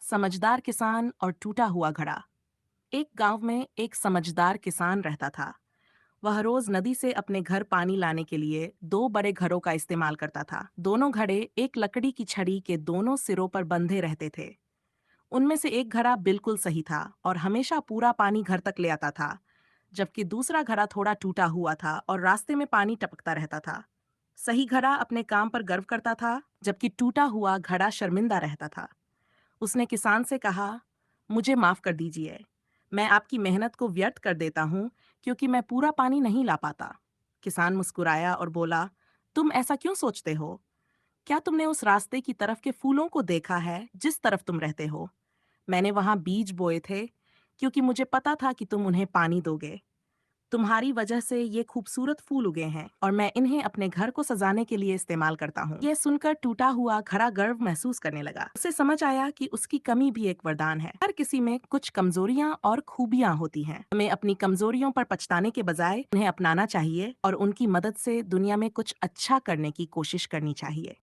समझदार किसान और टूटा हुआ घड़ा। एक गांव में एक समझदार किसान रहता था। वह रोज नदी से अपने घर पानी लाने के लिए दो बड़े घड़ों का इस्तेमाल करता था। दोनों घड़े एक लकड़ी की छड़ी के दोनों सिरों पर बंधे रहते थे। उनमें से एक घड़ा बिल्कुल सही था और हमेशा पूरा पानी घर तक ले आता था, जबकि दूसरा घड़ा थोड़ा टूटा हुआ था और रास्ते में पानी टपकता रहता था। सही घड़ा अपने काम पर गर्व करता था, जबकि टूटा हुआ घड़ा शर्मिंदा रहता था। उसने किसान से कहा, मुझे माफ कर दीजिए, मैं आपकी मेहनत को व्यर्थ कर देता हूँ क्योंकि मैं पूरा पानी नहीं ला पाता। किसान मुस्कुराया और बोला, तुम ऐसा क्यों सोचते हो? क्या तुमने उस रास्ते की तरफ के फूलों को देखा है जिस तरफ तुम रहते हो? मैंने वहां बीज बोए थे क्योंकि मुझे पता था कि तुम उन्हें पानी दोगे। तुम्हारी वजह से ये खूबसूरत फूल उगे हैं और मैं इन्हें अपने घर को सजाने के लिए इस्तेमाल करता हूँ। ये सुनकर टूटा हुआ घड़ा गर्व महसूस करने लगा। उसे समझ आया कि उसकी कमी भी एक वरदान है। हर किसी में कुछ कमजोरियां और खूबियां होती हैं। हमें अपनी कमजोरियों पर पछताने के बजाय उन्हें अपनाना चाहिए और उनकी मदद से दुनिया में कुछ अच्छा करने की कोशिश करनी चाहिए।